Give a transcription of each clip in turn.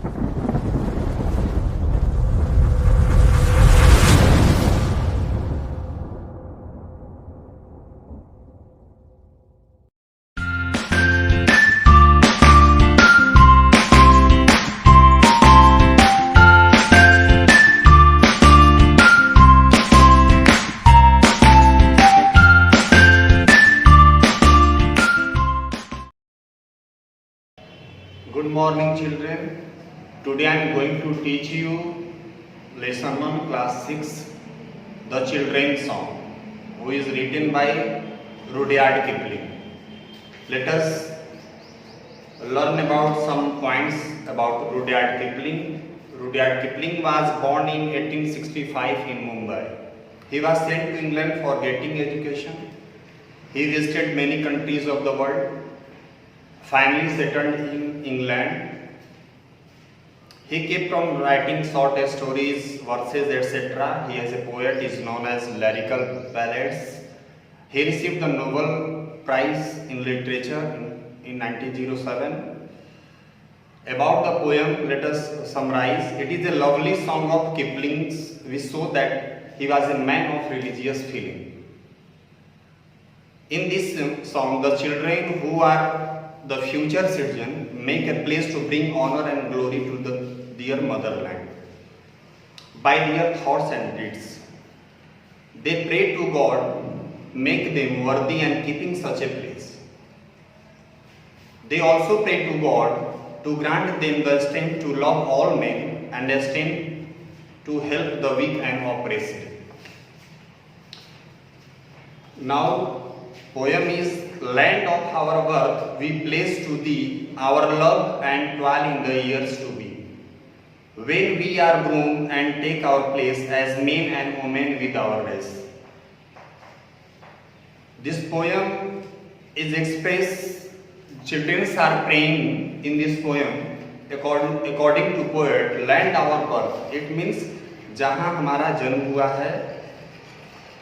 Good morning children. Today I am going to teach you lesson 1 class 6 The Children's Song, who is written by Rudyard Kipling. Let us learn about some points about Rudyard Kipling. Rudyard Kipling was born in 1865 in Mumbai. He was sent to England for getting education. He visited many countries of the world. Finally settled in England. He kept on writing short stories, verses, etc. He as a poet is known as lyrical ballads. He received the Nobel Prize in Literature in 1907. About the poem, let us summarize. It is a lovely song of Kipling's which shows that he was a man of religious feeling. In this song, the children who are the future citizen make a place to bring honor and glory to their motherland by their thoughts and deeds. They pray to God, make them worthy and keeping such a place. They also pray to God to grant them the strength to love all men and the strength to help the weak and oppressed. Now, poem is land of our birth, we place to thee our love and toil in the years to be. When we are grown and take our place as men and women with our race. This poem is expressed, children are praying in this poem according to poet, land our birth. It means जहाँ हमारा जन्म हुआ है,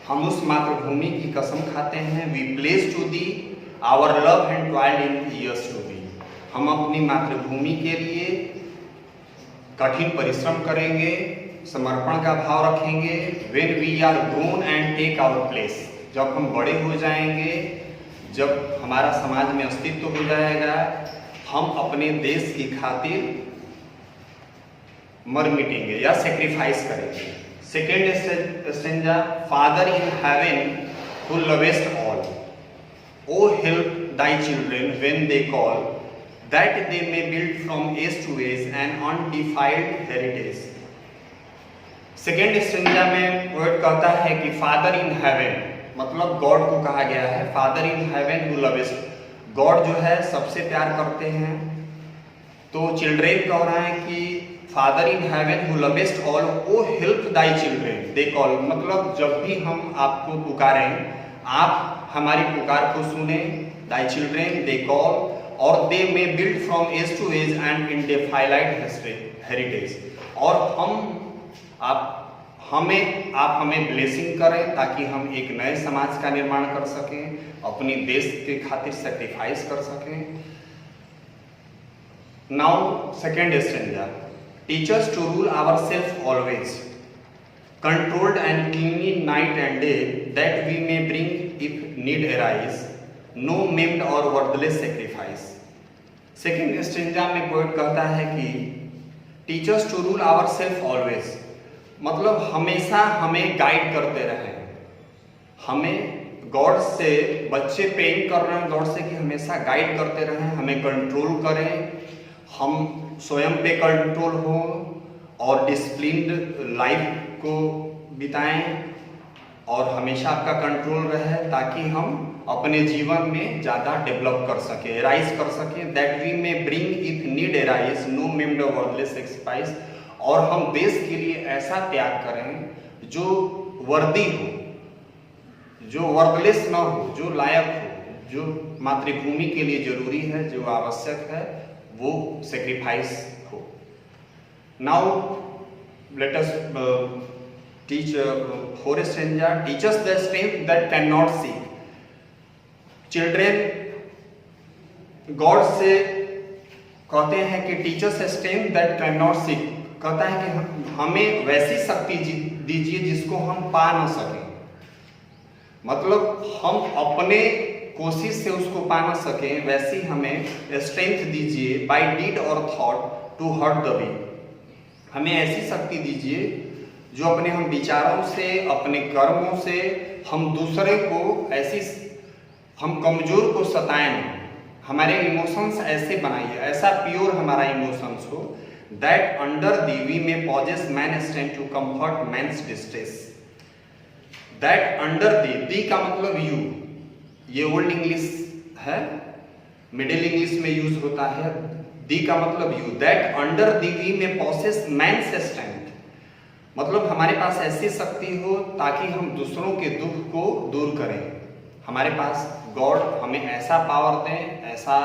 हम उस मातृभूमि की कसम खाते हैं. We place to thee our love and toil in years to be. हम अपनी मातृभूमि के लिए कठिन परिश्रम करेंगे, समर्पण का भाव रखेंगे. When we are grown and take our place, जब हम बड़े हो जाएंगे, जब हमारा समाज में अस्तित्व हो जाएगा, हम अपने देश की खातिर मर मिटेंगे या सेक्रीफाइस करेंगे. Second stanza, Father in heaven who lovest all, O help thy children when they call, that they may build from age to age an undefiled heritage. Second stanza में पोएट कहता है कि फादर इन हेवन, मतलब God को कहा गया है. Father in heaven who lowest, God जो है सबसे प्यार करते हैं. तो चिल्ड्रेन कह रहा है कि father in heaven who lovest all, O help thy children they call. मतलब जब भी हम आपको पुकारें, आप हमारी पुकार को सुने. दाई चिल्ड्रेन दे कॉल, और they may build from age to age and indefinite heritage. और आप हमें ब्लेसिंग करें ताकि हम एक नए समाज का निर्माण कर सकें, अपनी देश के खातिर सेक्रीफाइस कर सकें. Now second stanza, teach us to rule ourselves always, controlled and cleanly night and day, that we may bring, if need arise, no maimed or worthless sacrifice. Second stanza में पोएट कहता है कि teach us to rule ourselves always, मतलब हमेशा हमें guide करते रहें. हमें गॉड से, बच्चे प्रेम कर रहे हैं गॉड से कि हमेशा गाइड करते रहें, हमें कंट्रोल करें, हम स्वयं पे कंट्रोल हो और डिसिप्लिन्ड लाइफ को बिताएं, और हमेशा आपका कंट्रोल रहे ताकि हम अपने जीवन में ज़्यादा डेवलप कर सकें, राइज कर सकें. That we may bring if need rise no maimed worthless sacrifice, और हम देश के लिए ऐसा त्याग करें जो वर्दी हो, जो वर्दलेस न हो, जो लायक हो, जो मातृभूमि के लिए जरूरी है, जो आवश्यक है, वो सेक्रीफाइस हो. Now let us teach fourth stanza, teach us the strength that can not see. Children god से कहते हैं कि teachers strength that can not see, कहता है कि हमें वैसी शक्ति दीजिए जिसको हम पा ना सकें, मतलब हम अपने कोशिश से उसको पा ना सकें, वैसी हमें स्ट्रेंथ दीजिए by deed or thought to hurt the weak. हमें ऐसी शक्ति दीजिए जो अपने हम विचारों से, अपने कर्मों से हम दूसरे को हम कमजोर को सताएं ना। हमारे इमोशंस ऐसे बनाइए, ऐसा प्योर हमारा इमोशंस हो that under thee we may possess man strength to comfort man's distress. That under thee का मतलब यू, ये ओल्ड इंग्लिश है, मिडिल इंग्लिश में यूज होता है। दी का मतलब you, that under thee we may possess man's strength, मतलब हमारे पास ऐसी शक्ति हो ताकि हम दूसरों के दुख को दूर करें। हमारे पास गॉड हमें ऐसा पावर दें, ऐसा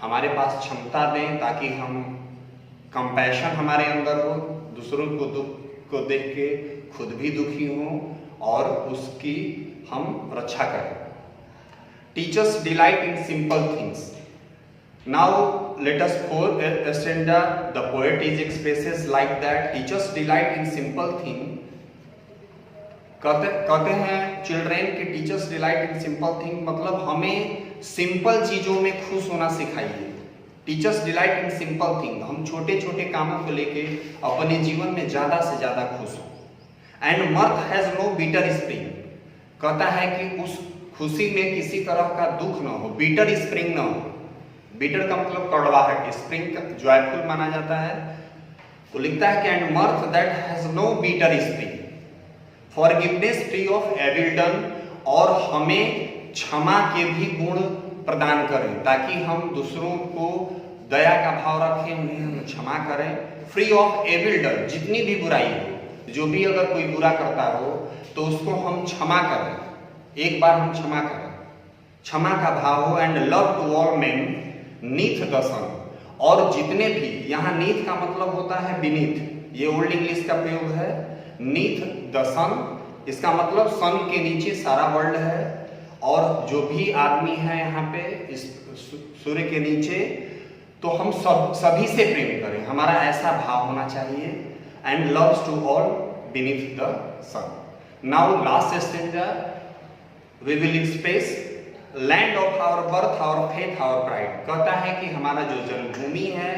हमारे पास क्षमता दें ताकि हम कंपैशन हमारे अंदर हो, दूसरों को दुख को देख के खुद भी दुखी हों और उसकी हम रक्षा करें। Teachers delight in simple things. Now let us understand the poet is expresses like that teachers delight in simple thing। कहते हैं चिल्ड्रेन के teachers delight in simple thing, मतलब हमें सिंपल चीजों में खुश होना सिखाइए। Teachers delight in simple thing, हम छोटे छोटे कामों को लेके अपने जीवन में ज्यादा से ज्यादा खुश हो। And mirth has no bitter springs, कहता है कि उस खुशी में किसी तरह का दुख ना हो, बिटर स्प्रिंग ना हो। बिटर का मतलब कड़वाहट, स्प्रिंग जॉयफुल माना जाता है। तो लिखता है कि and mirth that has no bitter springs, forgiveness free of evil done, और हमें क्षमा के भी गुण प्रदान करें ताकि हम दूसरों को दया का भाव रखें, उन्हें हम क्षमा करें। फ्री ऑफ एविल डन, जितनी भी बुराई हो, जो भी अगर कोई बुरा करता हो तो उसको हम क्षमा करें, एक बार हम क्षमा करें, क्षमा का भाव हो। And love to all men neath the sun, और जितने भी, यहाँ नीथ का मतलब होता है बीनीथ, ये ओल्ड इंग्लिश का प्रयोग है। नीथ द सन, इसका मतलब सन के नीचे सारा वर्ल्ड है, और जो भी आदमी है यहाँ पे इस सूर्य के नीचे, तो हम सभी से प्रेम करें, हमारा ऐसा भाव होना चाहिए। And loves to all beneath the sun. Now last stanza we will express land of our birth, our faith, our pride. कहता है कि हमारा जो जन्मभूमि है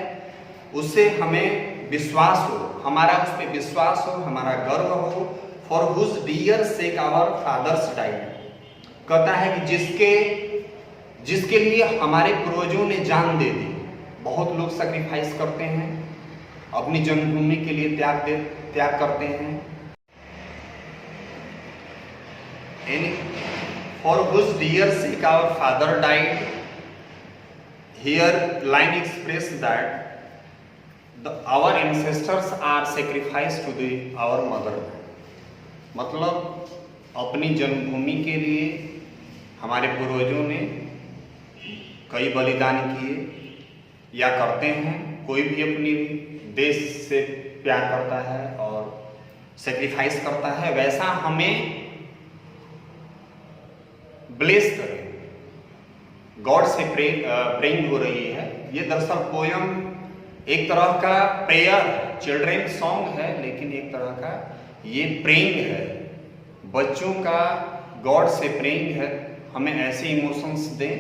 उससे हमें विश्वास हो, हमारा उस पर विश्वास हो, हमारा गर्व हो। For whose dear sake our fathers died, कहता है कि जिसके लिए हमारे पूर्वजों ने जान दे दी। बहुत लोग सैक्रिफाइस करते हैं, अपनी जन्मभूमि के लिए त्याग करते हैं। For whose dear sake our father died, here line express that our ancestors are sacrificed to our mother। मतलब अपनी जन्मभूमि के लिए हमारे पूर्वजों ने कई बलिदान किए या करते हैं। कोई भी अपनी देश से प्यार करता है और सेक्रीफाइस करता है, वैसा हमें ब्लेस करें। गॉड से प्रेइंग हो रही है। ये दरअसल पोयम एक तरह का प्रेयर है, चिल्ड्रेन सॉन्ग है, लेकिन एक तरह का ये प्रेइंग है, बच्चों का गॉड से प्रेइंग है। हमें ऐसे इमोशंस दें।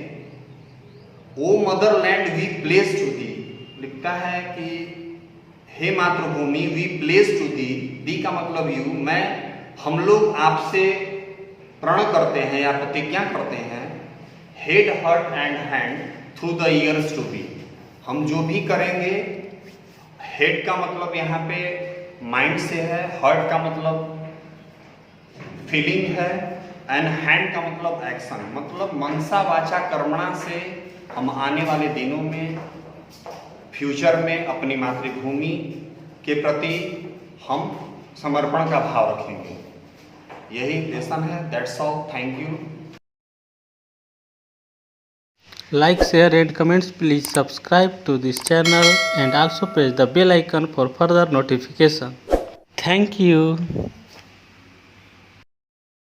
O motherland we place to thee, लिखता है कि हे मातृभूमि we place to thee, thee का मतलब यू, हम लोग आपसे प्रण करते हैं या प्रतिज्ञा करते हैं। Head heart and hand through the years to be, हम जो भी करेंगे, हेड का मतलब यहाँ पे माइंड से है, हार्ट का मतलब फीलिंग है, एंड हैंड का मतलब एक्शन, मतलब मनसा वाचा कर्मणा से हम आने वाले दिनों में, फ्यूचर में अपनी मातृभूमि के प्रति हम समर्पण का भाव रखेंगे। यही लेसन है। That's all, thank you. Like, share and comments. Please subscribe to this channel and also press the bell icon for further notification. Thank you.